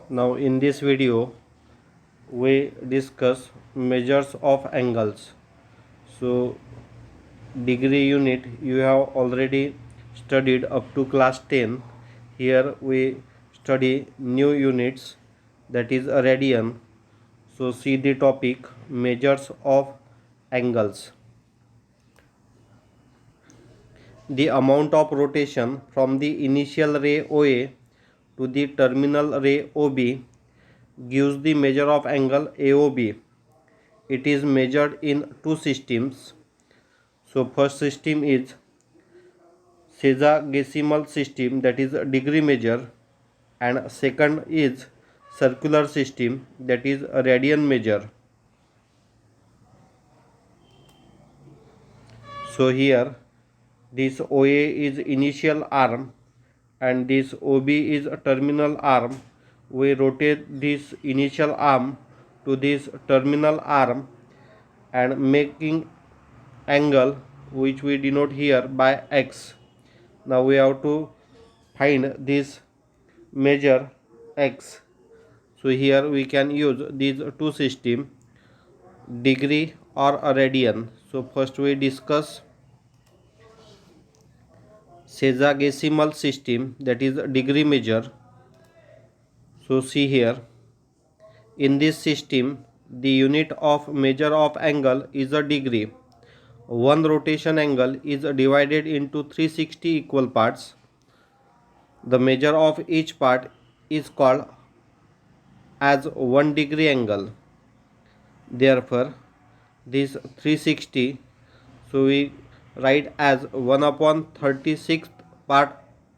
Now in this video we discuss measures of angles. So degree unit you have already studied up to class 10. Here we study new units, that is a radian. So see the topic, measures of angles. The amount of rotation from the initial ray OA to the terminal ray OB gives the measure of angle AOB. It is measured in two systems. So first system is sexagesimal system, that is a degree measure, and second is circular system, that is a radian measure. So here this OA is initial arm and this OB is a terminal arm. We rotate this initial arm to this terminal arm and making angle which we denote here by x. Now we have to find this measure x. So here we can use these two system, degree or a radian. So first we discuss sexagesimal system, that is degree measure. So see here, in this system the unit of measure of angle is a degree. One rotation angle is divided into 360 equal parts. The measure of each part is called as 1 degree angle. Therefore this 360, so we write as 1 upon 36th part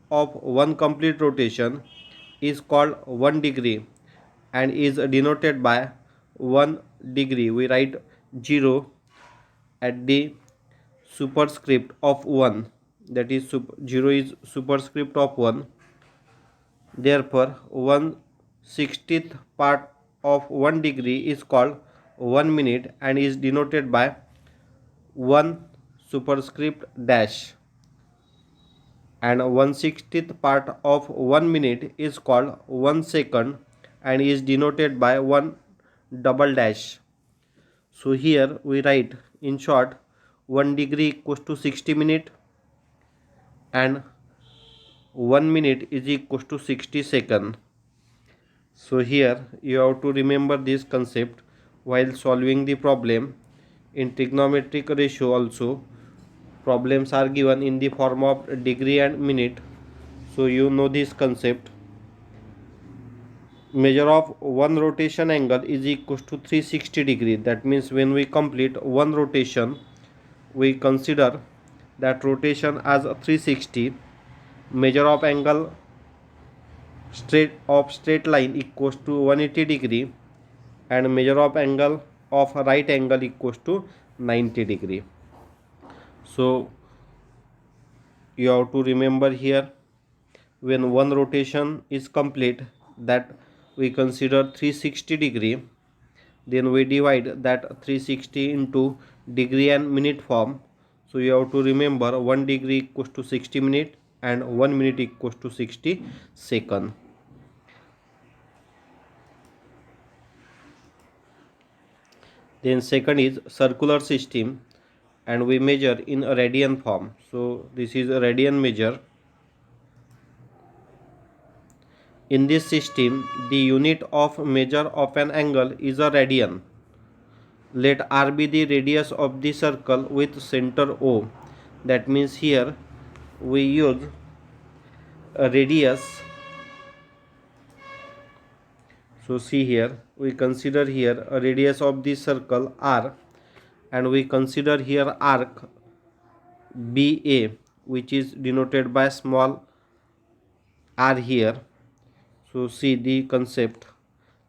of one complete rotation is called 1 degree and is denoted by 1 degree. We write 0 at the superscript of 1, that is 0 is superscript of 1. Therefore 1/60th part of 1 degree is called 1 minute and is denoted by 1 superscript dash, and 1/60th part of 1 minute is called 1 second and is denoted by 1 double dash. So here we write in short 1 degree equals to 60 minute and 1 minute is equals to 60 second. So here you have to remember this concept while solving the problem. In trigonometric ratio also problems are given in the form of degree and minute, so you know this concept. Measure of one rotation angle is equals to 360 degree. That means when we complete one rotation we consider that rotation as a 360. Measure of angle straight line equals to 180 degree and measure of angle of right angle equals to 90 degree. So you have to remember here, when one rotation is complete, that we consider 360 degree, then we divide that 360 into degree and minute form. So you have to remember 1 degree equals to 60 minute and 1 minute equals to 60 second. Then second is circular system and we measure in a radian form. So this is a radian measure. In this system the unit of measure of an angle is a radian. Let r be the radius of the circle with center O. That means here we use a radius. So see here we consider here a radius of the circle r and we consider here arc BA, which is denoted by small r here. So see the concept.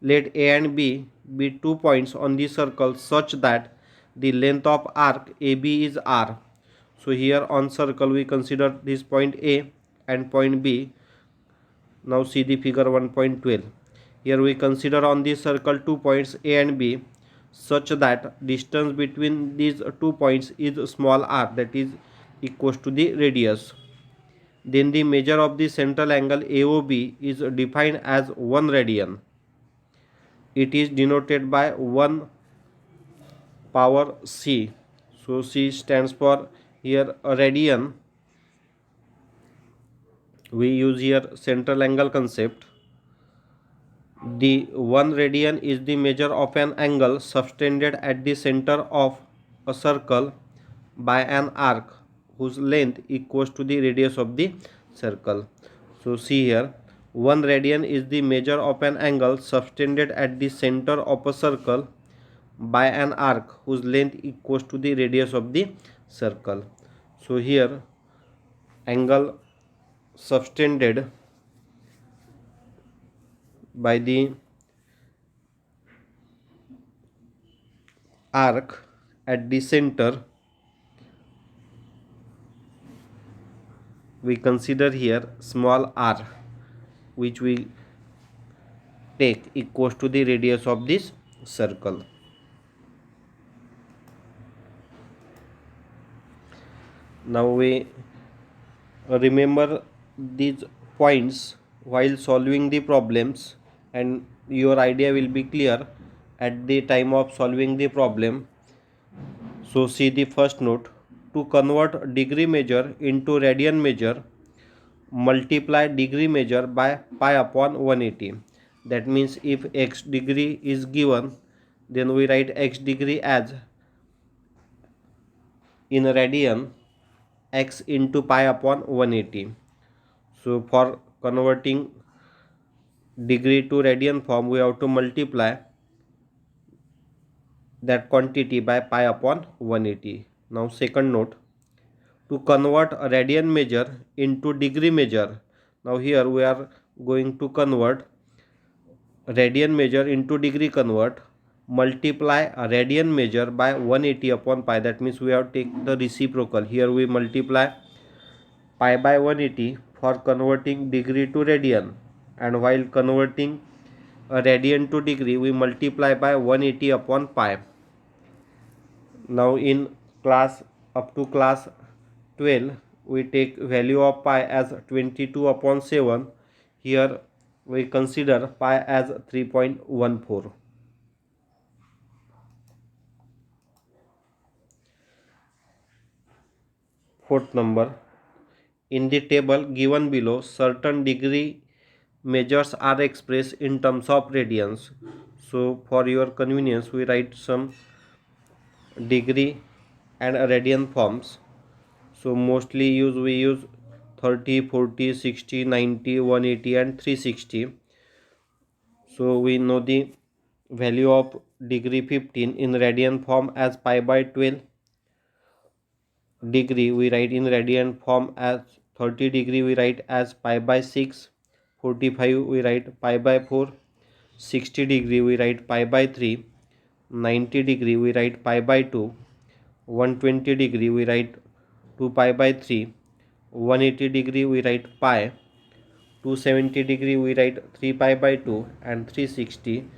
Let A and B be 2 points on the circle such that the length of arc AB is r. So here on circle we consider this point A and point B. Now see the figure 1.12. Here we consider on this circle 2 points A and B such that distance between these 2 points is small r, that is equals to the radius. Then the measure of the central angle AOB is defined as 1 radian. it is denoted by 1 power c. So c stands for here a radian. We use here central angle concept. The 1 radian is the measure of an angle subtended at the center of a circle by an arc whose length equals to the radius of the circle. So see here, 1 radian is the measure of an angle subtended at the center of a circle by an arc whose length equals to the radius of the circle. So here angle subtended by the arc at the center, we consider here small r, which we take equals to the radius of this circle. Now we remember these points while solving the problems, and your idea will be clear at the time of solving the problem. So see the first note. To convert degree measure into radian measure, multiply degree measure by pi upon 180. That means if x degree is given, then we write x degree as in radian x into pi upon 180. So for converting degree to radian form, we have to multiply that quantity by pi upon 180. Now second note, to convert a radian measure into degree measure. Now here we are going to convert radian measure into degree convert, multiply a radian measure by 180 upon pi. That means we have to take the reciprocal. Here we multiply pi by 180 for converting degree to radian, and while converting a radian to degree, we multiply by 180 upon pi. Now in class up to class 12, we take value of pi as 22 upon 7. Here we consider pi as 3.14. Fourth number, in the table given below, certain degree measures are expressed in terms of radians. So for your convenience, we write some degree and radian forms. So mostly we use 30, 40, 60, 90, 180 and 360. So we know the value of degree 15 in radian form as pi by 12. Degree we write in radian form as 30 degree we write as pi by 6, 45 we write pi by 4, 60 degree we write pi by 3, 90 degree we write pi by 2, 120 degree we write 2 pi by 3, 180 degree we write pi, 270 degree we write 3 pi by 2, and 360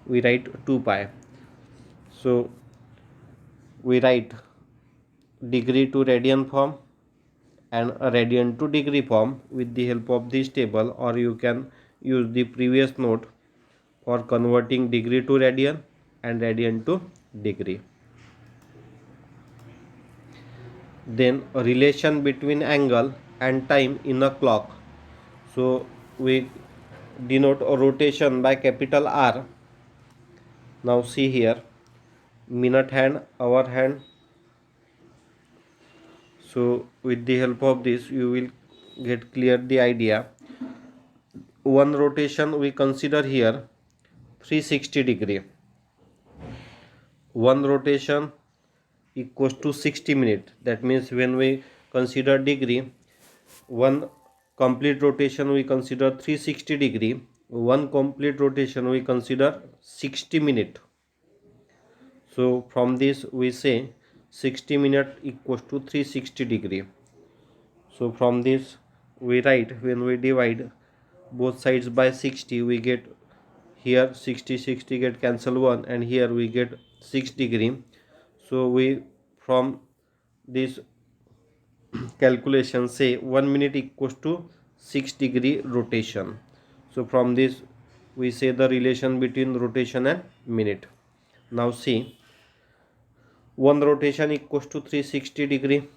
we write 2 pi. So we write degree to radian form and a radian to degree form with the help of this table, or you can use the previous note for converting degree to radian and radian to degree. Then a relation between angle and time in a clock. So we denote a rotation by capital R. Now see here, minute hand, hour hand. So with the help of this you will get clear the idea. One rotation we consider here 360 degree. One rotation equals to 60 minutes. That means when we consider degree, one complete rotation we consider 360 degree, one complete rotation we consider 60 minutes. So from this we say 60 minutes equals to 360 degree. So from this we write, when we divide both sides by 60, we get here 60 get cancel 1, and here we get 6 degree. So we from this calculation say 1 minute equals to 6 degree rotation. So from this we say the relation between rotation and minute. Now see, one rotation equals to 360 degree.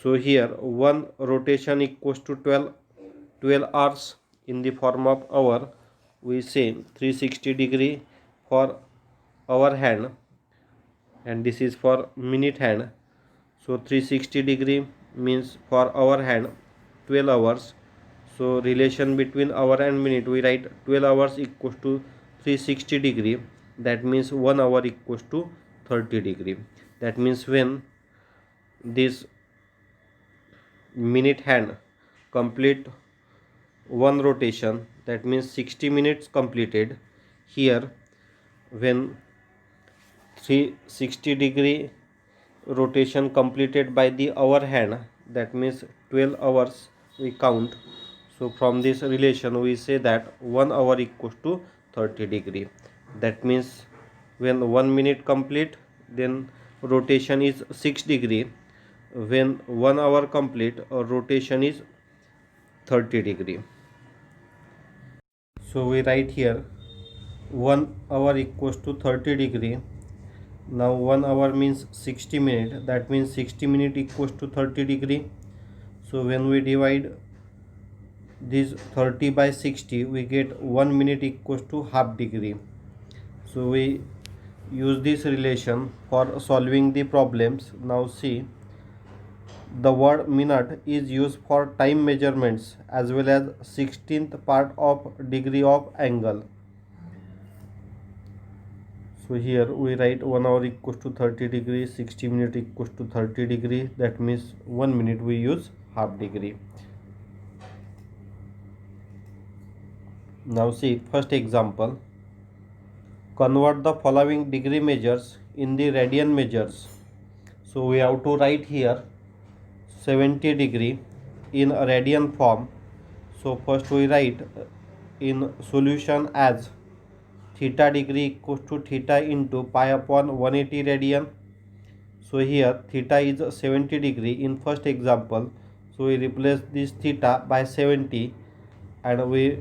So here one rotation equals to 12 hours. In the form of hour, we say 360 degree for hour hand, and this is for minute hand. So 360 degree means for hour hand 12 hours. So relation between hour and minute, we write 12 hours equals to 360 degree. That means 1 hour equals to 30 degree. That means when this minute hand complete one rotation, that means 60 minutes completed. Here when 360 degree rotation completed by the hour hand, that means 12 hours we count. So from this relation we say that 1 hour equals to 30 degree. That means when 1 minute complete, then rotation is 6 degree. When 1 hour complete, rotation is 30 degree. So we write here 1 hour equals to 30 degree. Now 1 hour means 60 minutes. That means 60 minutes equals to 30 degree. So when we divide this 30 by 60, we get 1 minute equals to half degree. So we use this relation for solving the problems. Now see, the word minute is used for time measurements as well as 16th part of degree of angle. So here we write 1 hour equals to 30 degree, 60 minutes equals to 30 degree. That means 1 minute we use half degree. Now see first example. Convert the following degree measures in the radian measures. So we have to write here 70 degree in a radian form. So first we write in solution as theta degree equals to theta into pi upon 180 radian. So here theta is 70 degree in first example. So we replace this theta by 70 and we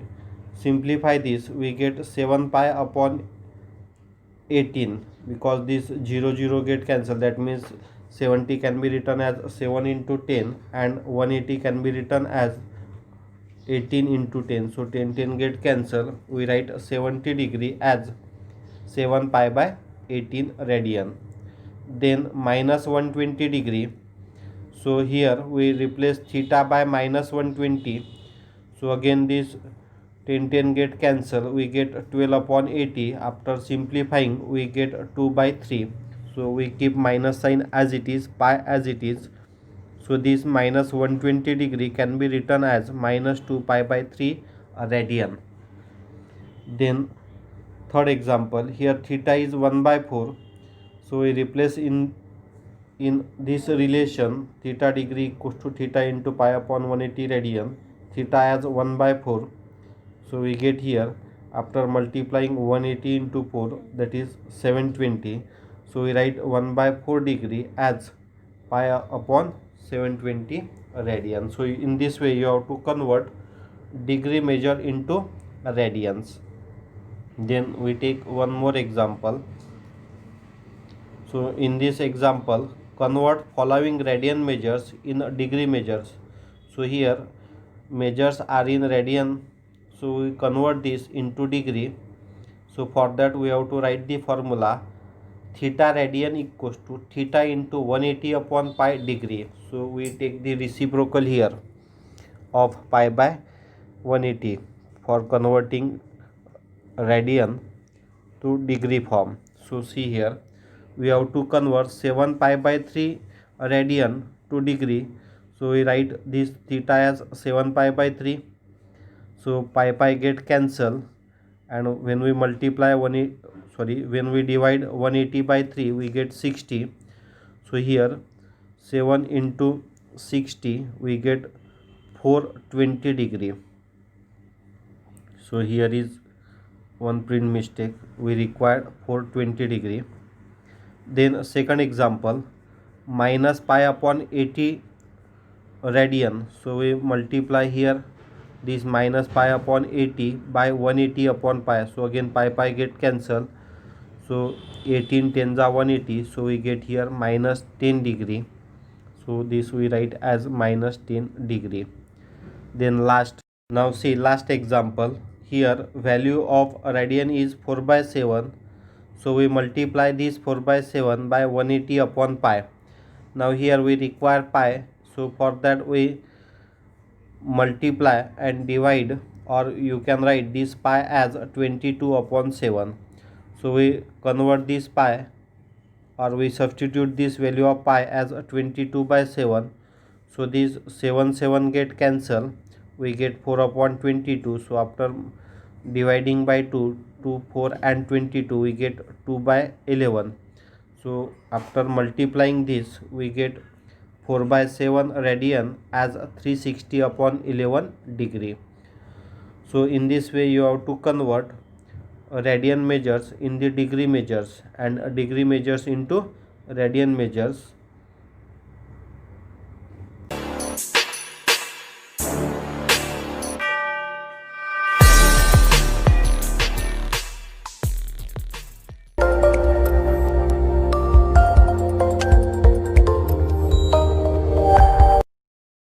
simplify this. We get 7 pi upon 18 because this 0 get cancelled. That means 70 can be written as 7 into 10 and 180 can be written as 18 into 10. So 10 get cancelled. We write 70 degree as 7 pi by 18 radian. Then minus 120 degree. So here we replace theta by minus 120. So again this 10 get cancelled. We get 12 upon 80. After simplifying we get 2 by 3. So we keep minus sign as it is, pi as it is. So this minus 120 degree can be written as minus 2 pi by 3 radian. Then third example, here theta is 1 by 4. So we replace in this relation theta degree equals to theta into pi upon 180 radian. Theta as 1 by 4. So we get here after multiplying 180 into 4, that is 720. So we write 1 by 4 degree as pi upon 720 radian. So in this way you have to convert degree measure into radians. Then we take one more example. So in this example, convert following radian measures in degree measures. So here measures are in radian. So we convert this into degree. So for that we have to write the formula theta radian equals to theta into 180 upon pi degree. So we take the reciprocal here of pi by 180 for converting radian to degree form. So see here we have to convert 7 pi by 3 radian to degree. So we write this theta as 7 pi by 3. So pi get cancelled, and when we multiply when we divide 180 by 3 we get 60. So here 7 into 60 we get 420 degree. So here is one print mistake, we require 420 degree. Then second example, minus pi upon 80 radian. So we multiply here this minus pi upon 80 by 180 upon pi. So again pi get cancelled. So 18 10s are 180. So we get here minus 10 degree. So this we write as minus 10 degree. Then now see last example. Here value of radian is 4 by 7. So we multiply this 4 by 7 by 180 upon pi. Now here we require pi. So for that we multiply and divide, or you can write this pi as 22 upon 7. So we convert this pi, or we substitute this value of pi as 22 by 7. So this 7 get cancelled, we get 4 upon 22. So after dividing by 2, 4 and 22, we get 2 by 11. So after multiplying this, we get 4 by 7 radian as 360 upon 11 degree. So in this way you have to convert radian measures in the degree measures and degree measures into radian measures.